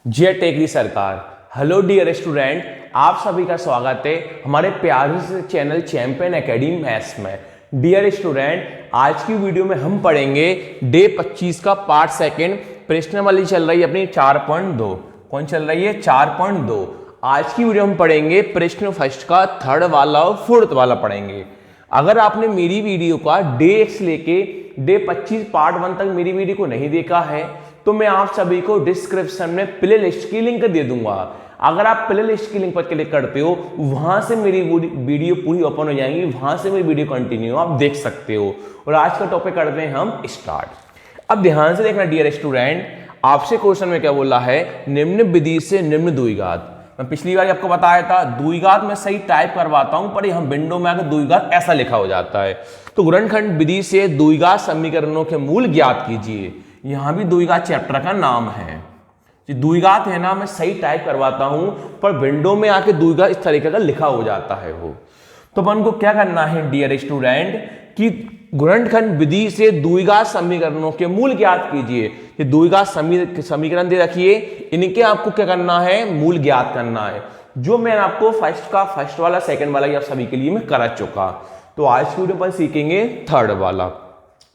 जय टेकरी सरकार। Hello dear student, आप सभी का स्वागत है हमारे प्यारे से चैनल चैंपियन एकेडमी मैथ्स में। डियर स्टूडेंट, आज की वीडियो में हम पढ़ेंगे डे 25 का पार्ट सेकंड। प्रश्न वाली चल रही है अपनी 4.2। कौन चल रही है? 4.2। आज की वीडियो हम पढ़ेंगे प्रश्न फर्स्ट का थर्ड वाला और फोर्थ वाला पढ़ेंगे। अगर आपने मेरी वीडियो का डे एक्स लेके डे 25 पार्ट 1 तक मेरी वीडियो को नहीं देखा है तो मैं आप सभी को डिस्क्रिप्शन में प्ले लिस्ट की लिंक दे दूंगा। अगर आप प्ले लिस्ट की लिंक पर क्लिक करते हो, वहां से मेरी वीडियो पूरी ओपन हो जाएंगी, वहां से मेरी वीडियो कंटिन्यू आप देख सकते हो। और आज का टॉपिक करते हैं हम स्टार्ट। अब ध्यान से देखना डियर स्टूडेंट, आपसे क्वेश्चन में क्या बोला है? निम्न विधि से निम्न द्विघात। मैं पिछली बार आपको बताया था द्विघात में सही टाइप करवाता हूं, पर हम विंडो में आकर द्विघात ऐसा लिखा हो जाता है। तो गुणनखंड विधि से द्विघात समीकरणों के मूल ज्ञात कीजिए। यहां भी द्विघात चैप्टर का नाम है। द्विघात है ना, मैं सही टाइप करवाता हूं, पर विंडो में आके द्विघात इस तरीके का लिखा हो जाता है वो। तो अपन को क्या करना है डियर स्टूडेंट कि गुणनखंड विधि से द्विघात समीकरणों के मूल ज्ञात कीजिए। ये द्विघात समीकरण दे रखिए, इनके आपको क्या करना है? मूल ज्ञात करना है। जो मैं आपको फर्स्ट वाला सेकंड वाला आप सभी के लिए मैं करा चुका। तो आज की वीडियो पर सीखेंगे थर्ड वाला।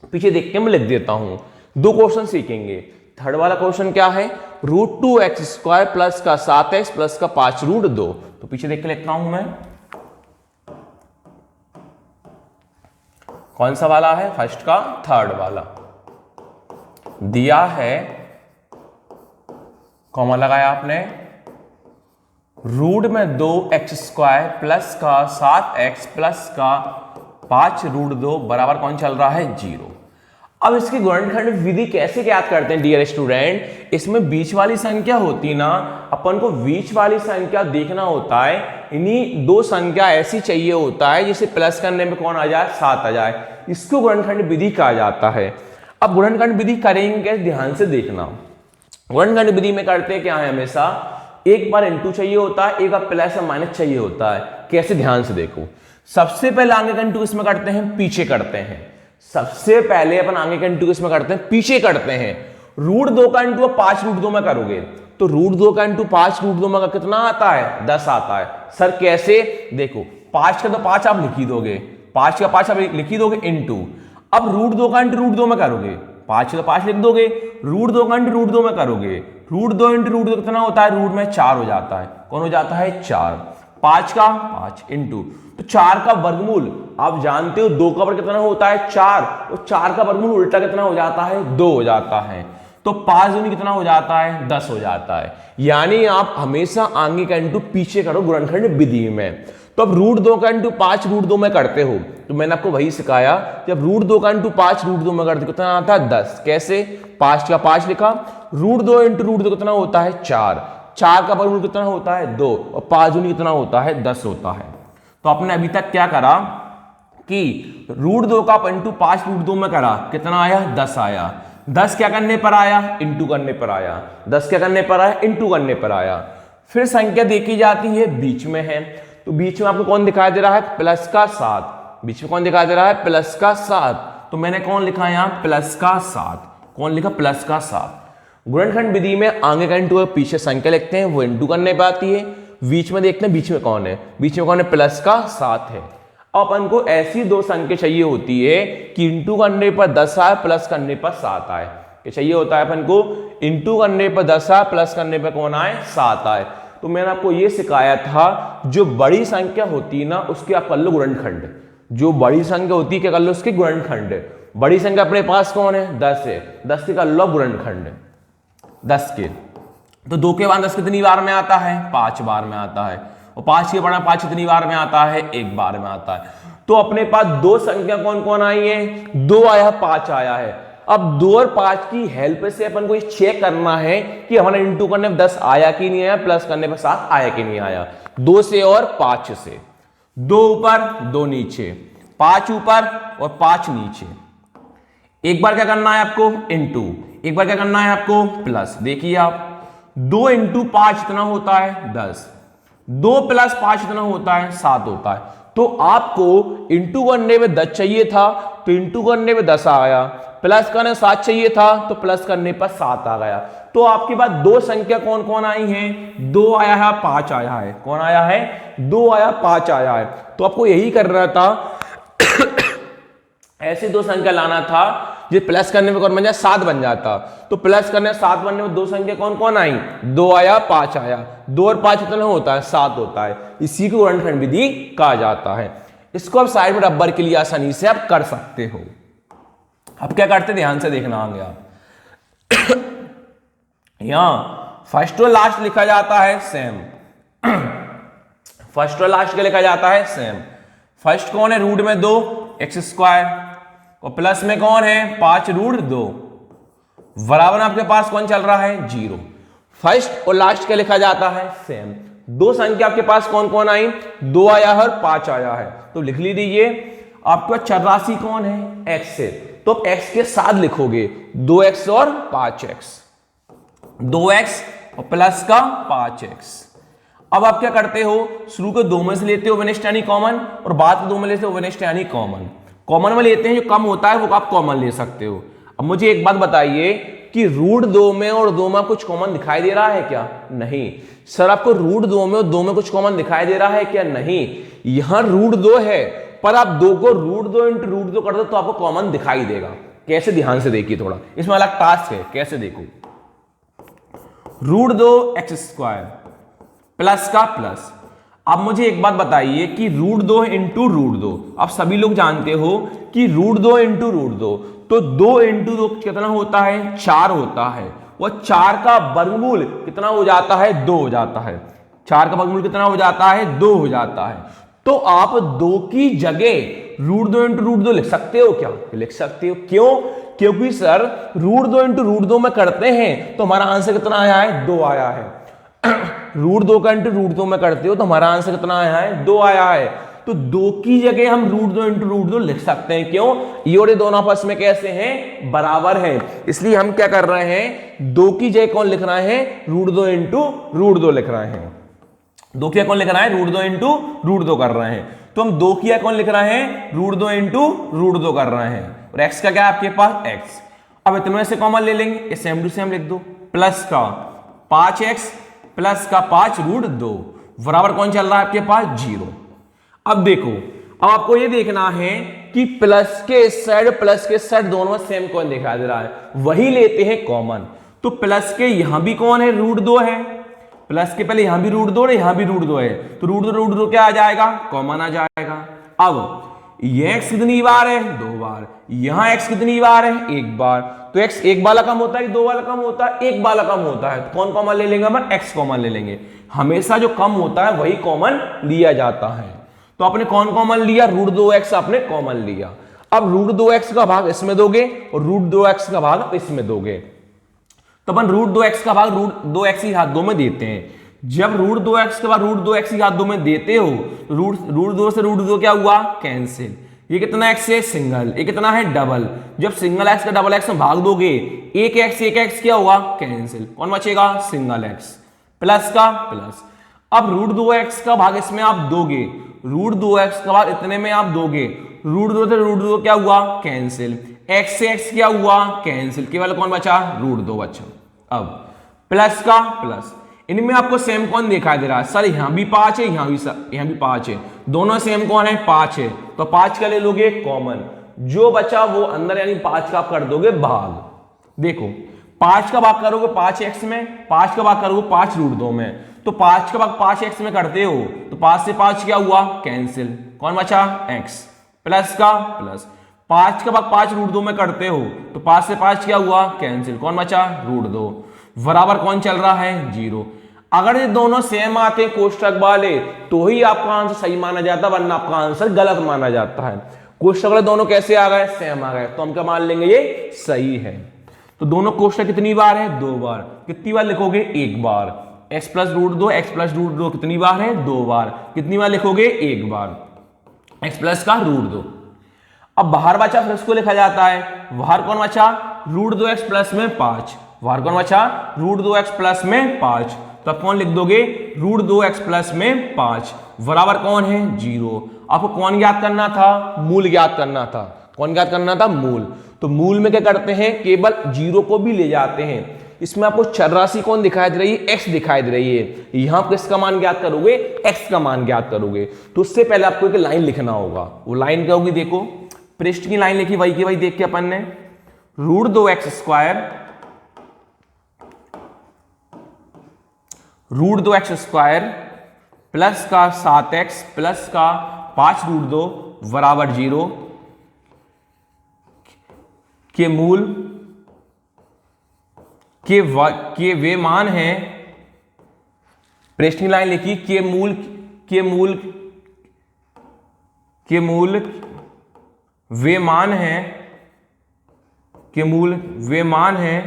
पीछे देख के मैं लिख देता हूं। दो क्वेश्चन सीखेंगे। थर्ड वाला क्वेश्चन क्या है? √2x² प्लस का 7x प्लस का 5√2। तो पीछे देख के लिखता हूं मैं। कौन सा वाला है? फर्स्ट का थर्ड वाला दिया है, कॉमा लगाया आपने, √2x² प्लस का 7x प्लस का 5√2 बराबर कौन चल रहा है? 0। अब इसकी गुणनखंड विधि कैसे ज्ञात करते हैं डियर स्टूडेंट? इसमें बीच वाली संख्या होती ना, अपन को बीच वाली संख्या देखना होता है। इन्हीं दो संख्या ऐसी चाहिए होता है जिसे प्लस करने में कौन आ जाए? 7 आ जाए। इसको गुणनखंड विधि कहा जाता है। अब गुणनखंड विधि करेंगे, ध्यान से देखना। गुणनखंड विधि में करते क्या है? हमेशा एक बार इनटू चाहिए होता है, एक बार प्लस और माइनस चाहिए होता है। कैसे? ध्यान से देखो। सबसे पहले आगे का इनटू इसमें करते हैं, पीछे करते हैं। सबसे पहले अपन आगे का इनटू किसमें करते हैं? पीछे करते हैं। √2 का इनटू 5√2 में करोगे तो √2 का इनटू 5√2 में कितना आता है? 10 आता है। सर कैसे? देखो, 5 का तो 5 आप लिख ही दोगे, 5 का 5 आप लिख ही दोगे इनटू। अब √2 का इनटू √2 में करोगे, 5 का 5 लिख दोगे। √2 का इनटू √2 में करोगे, √2 इंटू √2 कितना होता है? रूट में 4 हो जाता है। कौन हो जाता है? 4। 5 का 5 इंटू, तो 4 का वर्गमूल आप जानते हो 2 का वर्ग कितना होता है? 4। और 4 का वर्गमूल उल्टा कितना हो जाता है? 2 हो जाता है। तो 5 दूनी कितना हो जाता है? 10 हो जाता है। यानी आप हमेशा आगे का इंटू पीछे करो गुणनखंड विधि में। तो अब √2 का इंटू 5√2 में करते हो तो मैंने आपको वही सिखाया। जब √2 का इंटू 5√2 में करते कितना आता है? 10। कैसे? 5 का 5 लिखा, √2 इंटू √2 कितना होता है? 4। 4 का वर्गमूल कितना होता है? 2। और 5 दूनी कितना होता है? 10 होता है। तो आपने अभी तक क्या करा कि √2 का इंटू 5√2 में करा, कितना आया? 10 आया। 10 क्या करने पर आया? इंटू करने पर आया। 10 क्या करने पर आया? इंटू करने पर आया। फिर संख्या देखी जाती है बीच में है, तो बीच में आपको कौन दिखाई दे रहा है? प्लस का 7। बीच में कौन दिखाई दे रहा है? प्लस का 7। तो मैंने कौन लिखा यहां? प्लस का 7। कौन लिखा? प्लस का 7। गुणनखंड विधि में आगे का इंटू पीछे संख्या लिखते हैं, वो इंटू करने पर आती है। बीच में देखते हैं बीच में कौन है? बीच में कौन है? प्लस का 7 है। अपन को ऐसी दो संख्या चाहिए होती है कि इंटू करने पर 10 आए, प्लस करने पर 7 आए। क्या चाहिए होता है अपन को? इंटू करने पर 10 आए, प्लस करने पर कौन आए? 7 आए। तो मैंने आपको यह सिखाया था, जो बड़ी संख्या होती है ना उसके आप कर लो गुणनखंड। जो बड़ी संख्या होती है क्या कर लो? उसके गुणनखंड। बड़ी संख्या अपने पास कौन है? 10 है। 10 के कर लो गुणनखंड, 10 के। तो 2 के बाद 10 कितनी बार में आता है? 5 बार में आता है। और 5 के बाद 5 कितनी बार में आता है? 1 बार में आता है। तो अपने पास दो संख्या कौन कौन आई है? 2 आया, 5 आया है। अब 2 और 5 की हेल्प से अपन को ये चेक करना है कि हमारा इंटू करने में 10 आया कि नहीं आया, प्लस करने पर 7 आया कि नहीं आया। 2 से और 5 से, 2 ऊपर 2 नीचे, 5 ऊपर और 5 नीचे। एक बार क्या करना है आपको? इंटू। एक बार क्या करना है आपको? प्लस। देखिए आप, 2 इंटू 5 इतना होता है 10, 2 प्लस 5 इतना होता है 7 होता है। तो आपको इंटू करने में 10 चाहिए था तो इंटू करने में 10 आ गया, प्लस करने 7 चाहिए था तो प्लस करने पर 7 आ गया। तो आपके पास दो संख्या कौन कौन आई हैं? 2 आया है, 5 आया है। कौन आया है? 2 आया, 5 आया है। तो आपको यही करना था ऐसी दो संख्या लाना था जो प्लस करने में कौन बन जाए? 7 बन जाता। तो प्लस करने 7 बनने में दो संख्या कौन कौन आई? 2 आया, 5 आया। 2 और 5 कितना होता है? 7 होता है। इसी को गुणनखंड विधि कहा जाता है। इसको आप साइड में रबर के लिए आसानी से आप कर सकते हो। अब क्या करते, ध्यान से देखना आगे आप। यहां फर्स्ट और लास्ट लिखा जाता है सेम। फर्स्ट और लास्ट क्या लिखा जाता है? सेम। फर्स्ट कौन है? रूट में 2 एक्स स्क्वायर, और प्लस में कौन है? 5 रूट 2, बराबर आपके पास कौन चल रहा है? 0। फर्स्ट और लास्ट क्या लिखा जाता है? सेम। दो संख्या आपके पास कौन कौन आई? 2 आया है और 5 आया है। तो लिख लीजिए आपका चर राशि कौन है? x है। तो x के साथ लिखोगे 2x और 5x, 2x और प्लस का 5x। अब आप क्या करते हो? शुरू के दो में से लेते हो वेनिस्ट यानी कॉमन, और बाद के दो में लेते हो वेनिस्ट यानी कॉमन। कॉमन में लेते हैं, जो कम होता है वो आप कॉमन ले सकते हो। अब मुझे एक बात बताइए कि रूट 2 में और 2 में कुछ कॉमन दिखाई दे रहा है क्या? नहीं। सर आपको रूट 2 में और 2 में कुछ कॉमन दिखाई दे रहा है क्या? नहीं। यहां रूट 2 है, पर आप 2 को रूट 2 इंटू रूट 2 कर दो तो आपको कॉमन दिखाई देगा। कैसे? ध्यान से देखिए थोड़ा, इसमें अलग टास्क है। कैसे? देखो, रूट 2 एक्स स्क्वायर प्लस का प्लस। अब मुझे एक बात बताइए कि रूट 2 इंटू रूट 2, आप सभी लोग जानते हो कि रूट 2 इंटू रूट 2, तो 2 इंटू 2 कितना होता है? 4 होता है। वो 4 का वर्गमूल कितना हो जाता है? 2 हो जाता है। 4 का वर्गमूल कितना हो जाता है? 2 हो जाता है। तो आप 2 की जगह रूट 2 इंटू रूट 2 लिख सकते हो क्या? लिख सकते हो। क्यों? क्योंकि सर रूट 2 इंटू रूट 2 में करते हैं तो हमारा आंसर कितना आया है? 2 आया है। रूट 2 का इंटू रूट 2 में करते हो तो हमारा आंसर कितना आया है? 2 आया है। तो 2 की जगह हम रूट 2 इंटू रूट 2 लिख सकते हैं। क्यों? ये और ये दोनों आपस में कैसे हैं? बराबर हैं। इसलिए हम क्या कर रहे हैं? 2 की जगह कौन लिख रहे हैं? रूट 2 इंटू रूट 2 लिख रहे हैं। 2 की कौन लिख रहा है? रूट 2 इंटू रूट 2 कर रहे हैं। तो हम 2 की कौन लिख रहे हैं? रूट 2 इंटू रूट 2 कर रहे हैं। और x का क्या है आपके पास? x। अब इतने से कॉमन ले लेंगे, ये सेम टू सेम लिख दो। प्लस का 5x प्लस का 5 रूट 2 बराबर कौन चल रहा है आपके पास? 0। अब देखो, अब आपको ये देखना है कि प्लस के साइड प्लस के साइड दोनों सेम कौन दिखाई दे रहा है, वही लेते हैं कॉमन। तो प्लस के यहां भी कौन है? रूट 2 है। प्लस के पहले यहां भी रूट 2 है, यहां भी रूट 2 है। तो रूट 2 क्या आ जाएगा? कॉमन आ जाएगा। अब ये x कितनी बार है? 2 बार। यहां x कितनी बार है? 1 बार। तो x 1 वाला कम होता है कि 2 वाला कम होता है? 1 वाला कम होता है। तो कौन कॉमन ले लेंगे? हम x कॉमन ले लेंगे। हमेशा जो कम होता है वही कॉमन लिया जाता है। तो आपने कौन कॉमन लिया? रूट 2x आपने कॉमन लिया। अब रूट 2x का भाग इसमें दोगे और रूट 2x का भाग इसमें दोगे। तो अपन रूट 2x का भाग रूट 2x ही हाथ दो में देते हैं। जब रूट 2x के बाद रूट 2x ही हाथ दो में देते हो तो रूट 2 से रूट 2 क्या हुआ? कैंसिल। ये कितना x है? सिंगल। ये कितना है? डबल। जब सिंगल x का डबल x में भाग दोगे, एक x क्या हुआ? कैंसिल। कौन बचेगा? Single x। प्लस का प्लस। अब रूट 2x का भाग इसमें आप दोगे, रूट 2x का भाग इतने में आप दोगे, रूट 2 से रूट 2 क्या हुआ? कैंसिल। x से x क्या हुआ? कैंसिल। केवल कौन बचा? रूट 2 बचा। अब प्लस का प्लस, इनमें आपको सेम कौन दिखाई दे रहा है? सर यहां भी 5 है, यहां भी 5 है, दोनों सेम कौन है? 5 है। तो 5 का ले लोगे कॉमन, जो बचा वो अंदर, यानी 5 का आप कर दोगे भाग। देखो 5 का भाग करोगे 5x में, 5 का भाग करोगे 5 रूट 2 में, तो 5 का भाग 5x में करते हो तो 5 से 5 क्या हुआ? कैंसिल। कौन बचा? x। प्लस का प्लस, 5 का भाग 5 रूट 2 में करते हो तो 5 से 5 क्या हुआ? कैंसिल। कौन बचा? रूट 2 बराबर कौन चल रहा है? 0। अगर ये दोनों सेम आते हैं कोष्टक वाले तो ही आपका आंसर सही माना जाता, वरना आपका आंसर गलत माना जाता है। कोष्टक वाले दोनों कैसे आ गए? सेम आ गए, तो हम क्या मान लेंगे? ये सही है। तो दोनों कोष्टक कितनी बार है? 2 बार। कितनी बार लिखोगे? 1 बार। x plus root 2, x plus root 2 कितनी बार है? 2 बार। कितनी बार लिखोगे? 1 बार। x प्लस का रूट 2। अब बाहर बचा फिर उसको लिखा जाता है, बाहर कौन बचा? रूट 2x प्लस में 5। बाहर कौन बचा? रूट 2x प्लस में 5। तो आप कौन लिख दोगे? रूट 2x प्लस में 5 बराबर कौन है? 0। आपको कौन ज्ञात करना था? मूल ज्ञात करना था। कौन ज्ञात करना था? मूल। तो मूल में क्या करते हैं? केवल 0 को भी ले जाते हैं। इसमें आपको चर राशि कौन दिखाई दे रही है? x दिखाई दे रही है। यहां किसका मान ज्ञात करोगे? x का मान ज्ञात करोगे। तो उससे पहले आपको एक लाइन लिखना होगा। वो लाइन क्या होगी? देखो, पृष्ठ की लाइन लिखी वही की वही देख के अपन ने √2x² प्लस का 7x प्लस का 5√2 बराबर 0 के मूल के वे मान हैं। पृष्ठ की लाइन लिखी, के मूल वे मान हैं, के मूल वे मान हैं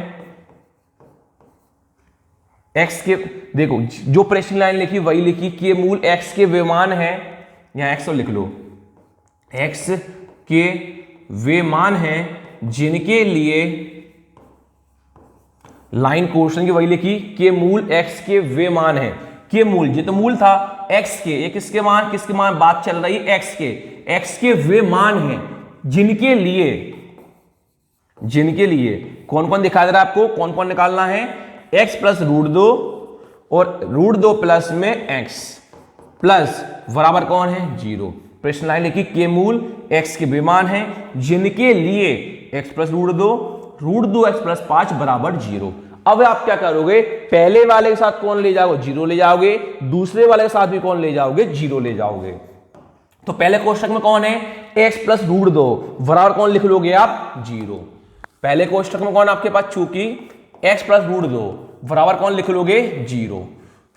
x के। देखो, जो पृष्ठ की लाइन लिखी वही लिखी, के मूल x के वे मान हैं। यहां x लिख लो, x के वे मान हैं जिनके लिए लाइन क्वेश्चन की वही लिखी, के मूल x के वे मान है। के मूल, ये तो मूल था x के, ये किसके मान बात चल रही है? x के वे मान हैं जिनके लिए कौन कौन दिखा दे रहा है आपको? कौन कौन निकालना है? x प्लस √2 और √2 प्लस में x प्लस बराबर कौन है? 0। प्रश्न लाइन लिखी, के मूल x के वे मान हैं जिनके लिए x प्लस √2x प्लस 5 बराबर 0। अब आप क्या करोगे? पहले वाले के साथ कौन ले जाओगे? 0 ले जाओगे। दूसरे वाले के साथ भी कौन ले जाओगे? 0 ले जाओगे। तो पहले कोष्ठक में कौन है? x प्लस √2 बराबर कौन लिख लोगे आप? 0। पहले कोष्ठक में कौन आपके पास? चूंकि x प्लस √2 बराबर कौन लिख लोगे? 0।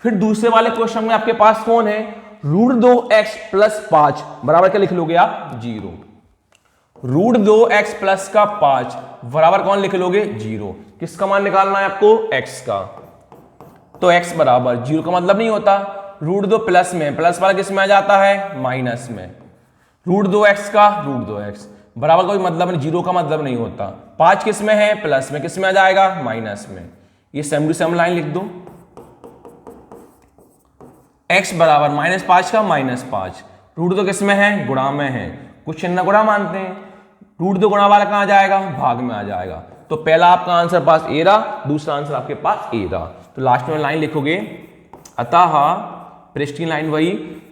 फिर दूसरे वाले कोष्ठक में आपके पास कौन है? √2x प्लस 5 बराबर क्या लिख लोगे आप? 0। √2x प्लस का 5 बराबर कौन लिख लोगे? 0। किसका मान निकालना है आपको? x का। तो x बराबर 0 का मतलब नहीं होता। √2 प्लस में, प्लस वाला किस में आ जाता है? माइनस में। √2x का √2x बराबर कोई मतलब नहीं, 0 का मतलब नहीं होता। 5 किस में है? प्लस में। किस में आ जाएगा? माइनस में। ये सेम टू सेम लाइन लिख दो। x बराबर -5 का -5। √2 किस में है? गुणा में है। कुछ चिन्ह गुणा मानते हैं। √2 गुणा वाला कहां जाएगा? भाग में आ जाएगा। तो पहला आपका आंसर पास ए रहा, दूसरा आंसर आपके पास ए रहा। तो लास्ट में लाइन लिखोगे, अतः पृष्ठ की लाइन वही,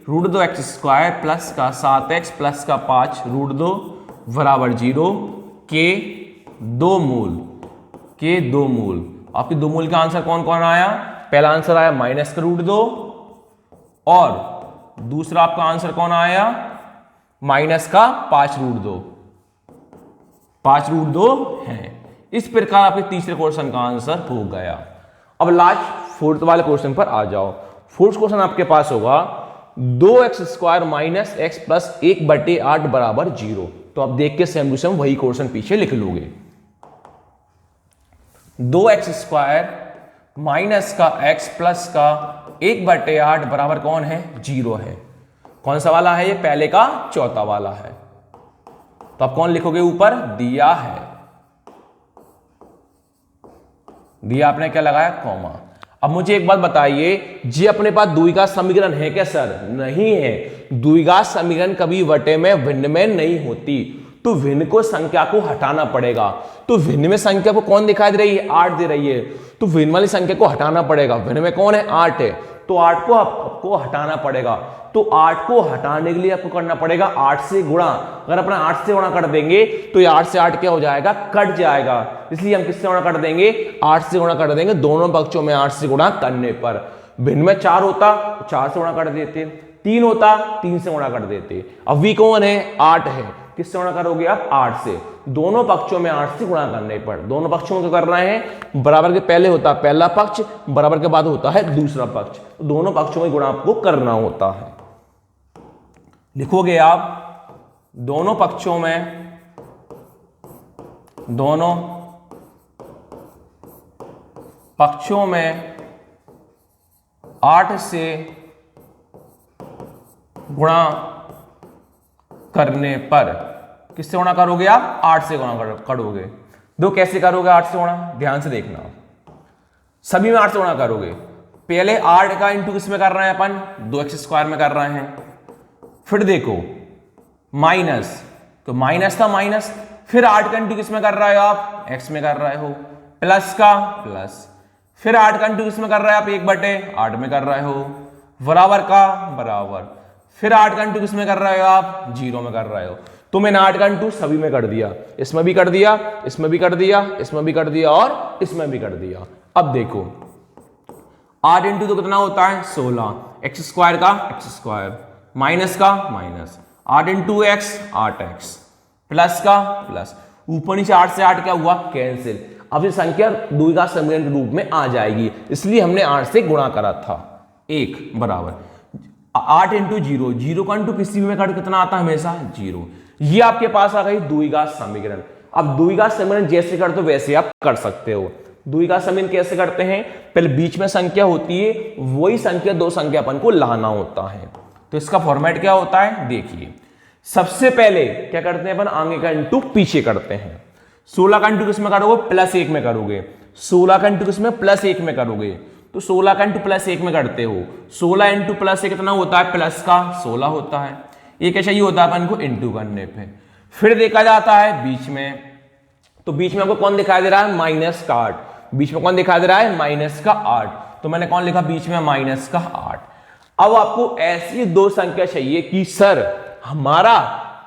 √2x² प्लस का 7x प्लस का 5 √2 बराबर 0 के 2 मूल। आपके 2 मूल का आंसर कौन कौन आया? पहला आंसर आया -√2 और दूसरा आपका आंसर कौन आया? -5√2। 5√2 है। इस प्रकार आपके तीसरे क्वेश्चन का आंसर हो गया। अब लास्ट फोर्थ वाले क्वेश्चन पर आ जाओ। फोर्थ क्वेश्चन आपके पास होगा 2x² - x प्लस 1/8 बराबर 0। तो आप देख के सेम टू सेम वही क्वेश्चन पीछे लिख लोगे। 2x² माइनस का x प्लस का 1/8 बराबर कौन है? 0 है। कौन सा वाला है ये? पहले का चौथा वाला है। तो आप कौन लिखोगे? ऊपर दिया है, दिया आपने क्या लगाया? कॉमा। अब मुझे एक बात बताइए, जी अपने पास द्विघात समीकरण है क्या सर? नहीं है। द्विघात समीकरण कभी वटे में भिन्न में नहीं होती, तो भिन्न को संख्या को हटाना पड़ेगा। तो भिन्न में संख्या को कौन दिखाई दे रही है? 8 दे रही है। तो भिन्न वाली संख्या को हटाना पड़ेगा। भिन्न में कौन है? 8 है। तो 8 को आपको हटाना पड़ेगा। तो 8 को हटाने के लिए आपको करना पड़ेगा 8 से गुणा। अगर अपना 8 से गुणा कर देंगे तो ये 8 से 8 क्या हो जाएगा? कट जाएगा। इसलिए हम किससे गुणा कर देंगे? 8 से गुणा कर देंगे। दोनों पक्षों में 8 से गुणा करने पर भिन्न में 4 होता तो 4 से गुणा कर देते, 3 होता 3 से गुणा कर देते। अब v कौन है? 8 है। किससे गुणा करोगे आप? 8 से। दोनों पक्षों में 8 से गुणा करने पर दोनों पक्षों को कर रहे हैं, बराबर के पहले होता है पहला पक्ष, बराबर के बाद होता है दूसरा पक्ष। दोनों पक्षों में गुणा आपको करना होता है। लिखोगे आप दोनों पक्षों में 8 से गुणा करने पर, किससे गुणा करोगे आप? 8 से गुणा करोगे। दो कैसे करोगे 8 से गुणा? ध्यान से देखना, सभी में 8 से गुणा करोगे। पहले 8 का इंटू किस में कर रहे हैं अपन? 2x² में कर रहे हैं। फिर देखो माइनस, तो माइनस था माइनस, फिर 8 का इंटू किस में कर रहे हो आप, x में कर रहे हो, प्लस का प्लस, फिर 8 का इंटू किस में कर रहे हो आप, 1/8 में कर रहे हो, बराबर का बराबर, फिर 8 का इंटू किस में कर रहे हो आप, 0 में कर रहे हो। तो मैंने 8 का इंटू सभी में कर दिया, इसमें भी कर दिया, इसमें भी कर दिया, इसमें भी कर दिया और इसमें भी कर दिया। अब देखो 8 इंटू तो कितना होता है 16, एक्स स्क्वायर का एक्स स्क्वायर, माइनस का minus, 8 into x 8x, plus का प्लस, ऊपर नीचे 8 से 8 क्या हुआ कैंसिल। अब ये संख्या द्विघात समीकरण के रूप में आ जाएगी, इसलिए हमने 8 से गुणा करा था। 1 बराबर 8 इंटू 0, 0 का इंटू किसी में कर कितना आता है हमेशा 0। ये आपके पास आ गई द्विघात समीकरण। अब द्विघात समीकरण जैसे करते हो वैसे आप कर सकते हो। द्विघात समीकरण कैसे करते हैं, पहले बीच में संख्या होती है, वही संख्या दो संख्या अपन को लाना होता है। तो इसका फॉर्मेट क्या होता है देखिए, सबसे पहले क्या करते हैं अपन, आगे का इंटू पीछे करते हैं। 16 का इंटू किसमें करोगे, +1 में करोगे। 16 का इंटू किसमें, +1 में करोगे। तो 16 का इंटू +1 में करते हो, 16 इंटू +1 कितना होता है, प्लस का 16 होता है। ये क्या चाहिए होता है अपन को इंटू करने पे। फिर देखा जाता है बीच में, तो बीच में आपको कौन दिखाई दे रहा है, -8। बीच में कौन दिखाई दे रहा है, -8। तो मैंने कौन लिखा बीच में, -8। अब आपको ऐसी दो संख्या चाहिए कि सर हमारा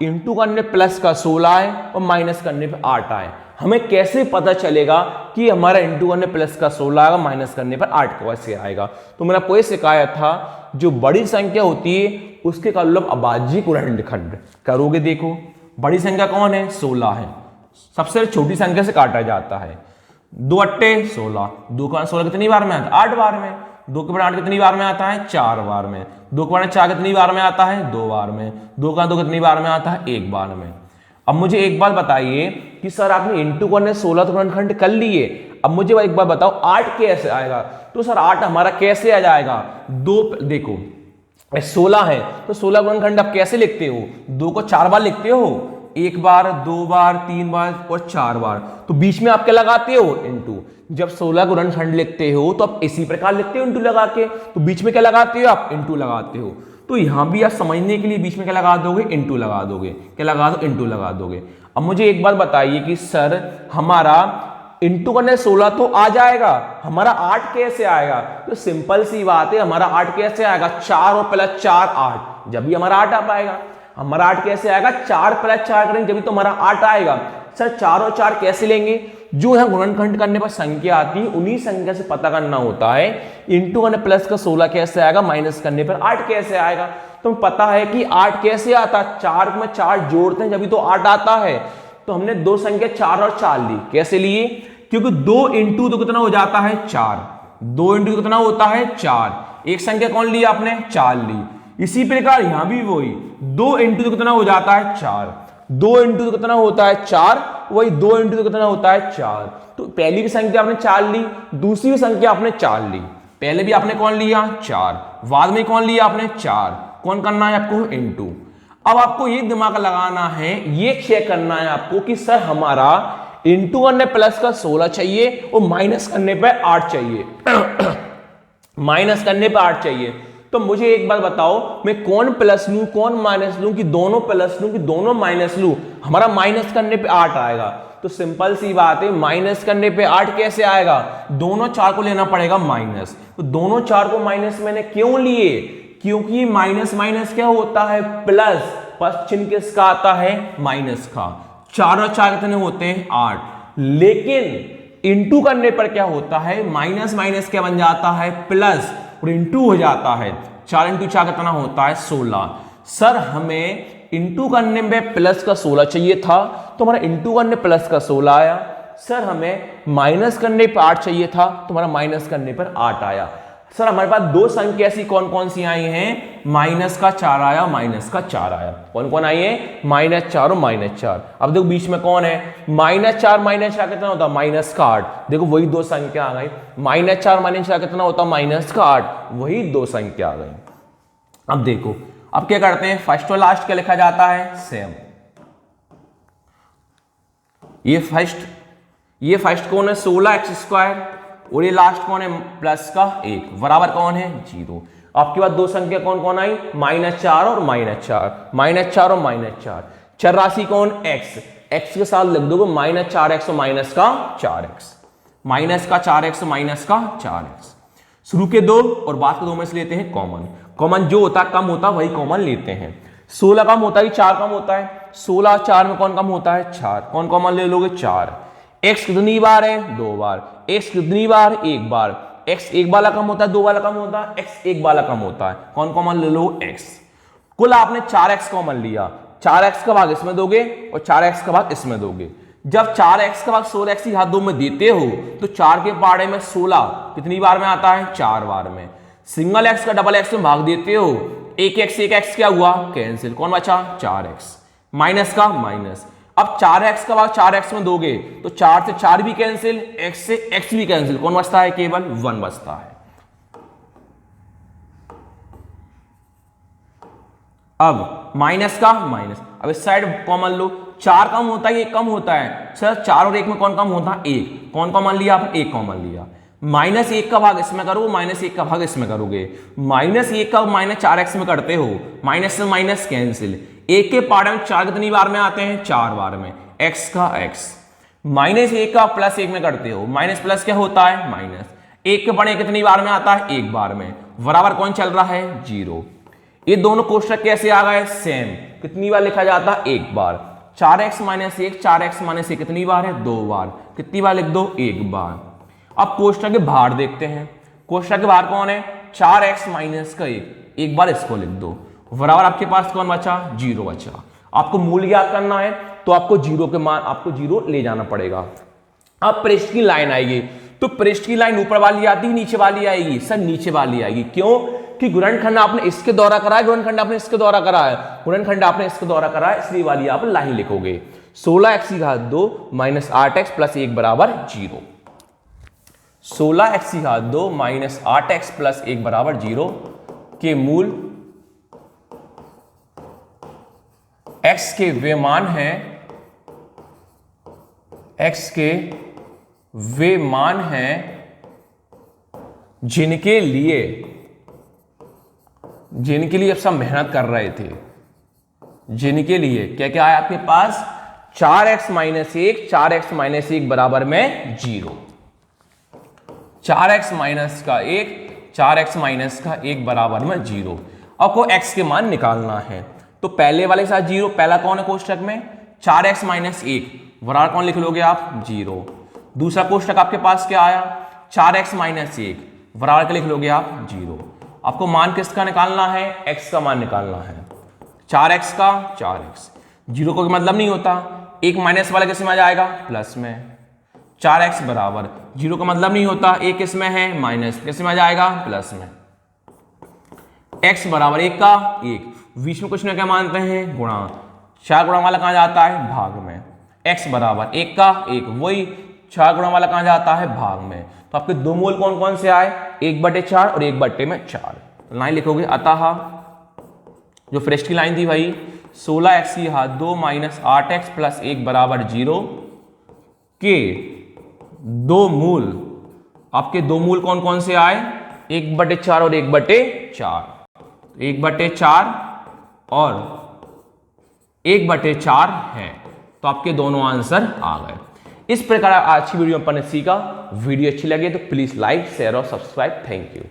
इंटू करने प्लस का 16 है और माइनस करने पे 8 आए। हमें कैसे पता चलेगा कि हमारा इंटू करने प्लस का 16 आएगा, माइनस करने पर 8 कैसे आएगा। तो मैंने आपको ये सिखाया था, जो बड़ी संख्या होती है उसके कर लो अभाज्य गुणनखंड करोगे। देखो बड़ी संख्या कौन है, 16 है, सबसे छोटी संख्या से काटा जाता है। 2 अट्टे 16, 2 का 16 कितनी बार में आता है, 8 बार में। 2 के बाद 8 कितनी बार में आता है, 4 बार में। 2 के बाद 4 कितनी बार में आता है, 2 बार में। 2 का 2 कितनी बार में आता है, 1 बार में। अब मुझे एक बात बताइए कि सर आपने इंटू करने 16 तो गुणनखंड कर लिए, अब मुझे एक बात बताओ 8 कैसे आएगा। तो सर 8 हमारा कैसे आ जाएगा, 2 देखो 16 है तो 16 गुणनखंड आप कैसे लिखते हो, 2 को 4 बार लिखते हो, 1 बार 2 बार 3 बार और 4 बार। तो बीच में आप क्या लगाते हो, इंटू। जब 16 गुणनखंड लिखते हो तो आप इसी प्रकार लिखते हो इंटू लगा के, तो बीच में क्या लगाते हो आप, इंटू लगाते हो। तो यहां भी आप समझने के लिए बीच में क्या लगा दोगे, इंटू लगा दोगे। क्या लगा दो, इंटू लगा दोगे। अब मुझे एक बात बताइए कि सर हमारा इंटू करने 16 तो आ जाएगा, हमारा 8 कैसे आएगा। तो सिंपल सी बात है, हमारा 8 कैसे आएगा, 4 और प्लस 4 8, जब भी हमारा 8 आ पाएगा। हमारा 8 कैसे आएगा, 4 प्लस 4 करेंगे जब भी तो हमारा 8 आएगा। सर 4 और 4 कैसे लेंगे, जो यहां गुणनखंड करने पर संख्या आती है उन्हीं संख्या से पता करना होता है। इंटू करने प्लस का 16 कैसे आएगा, माइनस करने पर 8 कैसे आएगा। तो पता है कि 8 कैसे आता, 4 में 4 जोड़ते हैं जब भी तो 8 आता है। तो हमने दो संख्या 4 और 4 ली, कैसे लिए, क्योंकि 2 इंटू तो कितना हो जाता है 4, 2 इंटू कितना होता है 4। एक संख्या कौन ली आपने, 4 ली। इसी प्रकार यहां भी वही 2 इंटू तो कितना हो जाता है 4, 2 इंटू तो कितना होता है 4, वही 2 इंटू तो कितना होता है 4। तो पहली भी संख्या आपने 4 ली, दूसरी भी संख्या आपने 4 ली। पहले भी आपने कौन लिया 4, बाद में कौन लिया आपने 4, कौन करना है आपको, इंटू। अब आपको ये दिमाग लगाना है, ये चेक करना है आपको कि सर हमारा इंटू करने प्लस का 16 चाहिए और माइनस करने पे 8 चाहिए माइनस करने पे 8 चाहिए। तो मुझे एक बात बताओ, मैं कौन प्लस लूं कौन माइनस लूं, कि दोनों प्लस लूं कि दोनों माइनस लूं। हमारा माइनस करने पे 8 आएगा। तो सिंपल सी बात है, माइनस करने पे 8 कैसे आएगा, दोनों 4 को लेना पड़ेगा माइनस। तो दोनों 4 को माइनस मैंने क्यों लिए, क्योंकि माइनस माइनस क्या होता है, प्लस। फर्स्ट चिन्ह किसका आता है, माइनस का। 4 और 4 कितने होते हैं 8। लेकिन इंटू करने पर क्या होता है, माइनस माइनस क्या बन जाता है, प्लस, और इंटू हो जाता है। 4 इंटू 4 कितना होता है 16। सर हमें इंटू करने में प्लस का 16 चाहिए था, तो हमारा इंटू करने प्लस का 16 आया। सर हमें माइनस करने पर 8 चाहिए था, तो हमारा माइनस करने पर 8 आया। सर हमारे पास दो संख्या ऐसी कौन कौन सी आई हैं, माइनस का 4 आया, माइनस का 4 आया। कौन कौन आई है, -4 और -4। अब देखो बीच में कौन है, -4 -4 कितना होता है, माइनस का 8। देखो वही दो संख्या आ गई, -4 -4 कितना होता है, माइनस का 8, वही दो संख्या आ गई। अब देखो अब क्या करते हैं, फर्स्ट और लास्ट क्या लिखा जाता है, सेम। ये फर्स्ट कौन है, 16x² और ये लास्ट कौन है, प्लस का 1, बराबर कौन है 0। आपके पास दो संख्या कौन कौन आई, -4 और -4, -4 और -4। चर राशि कौन, x, x के साथ लिख दोगे -4x और माइनस का 4x, माइनस का 4x माइनस का 4x। शुरू के दो और बाद के दो में से लेते हैं कॉमन, कॉमन जो होता है कम होता है वही कॉमन लेते हैं। 16 कम होता है कि 4 कम होता है, 16 4 में कौन कम होता है, 4, कौन कॉमन ले लोगे 4। x कितनी बार है, 2 बार, x कितनी बार, 1 बार, x एक वाला कम होता है, 2 वाला कम होता है, x एक वाला कम होता है, कौन कॉमन ले लो x। कुल आपने 4x कॉमन लिया, 4x का भाग इसमें दोगे और 4x का भाग इसमें दोगे। जब 4x का भाग 16x की घात 2 में देते हो तो 4 के पाड़े में 16 कितनी बार में आता है, 4 बार में। सिंगल x का डबल x में भाग देते हो, एक x क्या हुआ, कैंसिल, कौन बचा, 4x, माइनस का माइनस। अब 4x का भाग 4x में दोगे तो 4 से 4 भी कैंसिल, x से x भी कैंसिल, कौन बचता है, केवल 1 बचता है। अब माइनस का माइनस, अब इस साइड कॉमन लो, 4 कम होता है, 1 कम होता है, सर 4 और 1 में कौन कम होता है, 1, कौन कॉमन लिया आपने, 1 कॉमन लिया। -1 का भाग इसमें करो, -1 का भाग इसमें करोगे, -1 का -4x में करते हो, माइनस से माइनस कैंसिल, 1 के पार्ट में 4 कितनी बार में आते हैं, 4 बार में, x का x। -1 का +1 में करते हो, माइनस प्लस क्या होता है, माइनस, 1 के पड़े कितनी बार में आता है, 1 बार में, बराबर कौन चल रहा है, 0। ये दोनों कोष्टक कैसे आ गए, सेम, कितनी बार लिखा जाता है, 1 बार। 4x - 1 4x - 1 कितनी बार है, 2 बार, कितनी बार लिख दो, 1 बार। अब कोष्टक के बाहर देखते हैं, कोष्टक के बाहर कौन है, 4x - 1, एक बार इसको लिख दो, बराबर आपके पास कौन बचा, 0 बचा। आपको मूल ज्ञात करना है तो आपको 0 के मान, आपको 0 ले जाना पड़ेगा। अब पृष्ठ की लाइन आएगी, तो पृष्ठ की लाइन ऊपर वाली आती है, नीचे वाली आएगी, सर नीचे वाली आएगी, क्यों कि गुणनखंड आपने इसके द्वारा करा है, गुणनखंड आपने इसके द्वारा करा है, गुणनखंड आपने इसके द्वारा करा है, इसलिए वाली आप लाइन लिखोगे। 16x की घात 2 - 8x + 1 बराबर 0। 16x की घात 2 - 8x + 1 बराबर 0 के मूल x के वे मान हैं, x के वे मान हैं जिनके लिए अब सब मेहनत कर रहे थे, जिनके लिए क्या क्या है आपके पास, 4x - 1 4x - 1 बराबर में 0, 4x - 1 4x - 1 बराबर में 0। अब को x के मान निकालना है, तो पहले वाले के साथ 0, पहला कौन है कोष्टक में, 4x - 1 बराबर कौन लिख लोगे आप, 0। दूसरा कोष्टक आपके पास क्या आया, 4x - 1 बराबर क्या लिख लोगे आप, 0। आपको मान किसका निकालना है, x का मान निकालना है, 4x का 4x, 0 का मतलब नहीं होता, एक माइनस वाला किस में आ जाएगा, प्लस में, 4x बराबर 0 का मतलब नहीं होता, एक किस में है, माइनस, किस में आ जाएगा, प्लस में, x बराबर 1 का 1, बीच में कुछ ना क्या मानते हैं, गुणा, 4 गुणा वाला कहां जाता है, भाग में, x बराबर 1 का 1, वही 4 गुणा वाला कहां जाता है, भाग में। तो आपके दो मूल कौन कौन से आए, 1/4 और 1/4, लाइन लिखोगे, अतः जो पृष्ठ की लाइन थी भाई 16x की घात 2 - 8x + 1 बराबर 0 के दो मूल, आपके दो मूल कौन कौन से आए, 1/4 और 1/4, 1/4 और 1/4 है, तो आपके दोनों आंसर आ गए। इस प्रकार आज की वीडियो में अपन ने सीखा। वीडियो अच्छी लगे तो प्लीज लाइक शेयर और सब्सक्राइब। Thank you.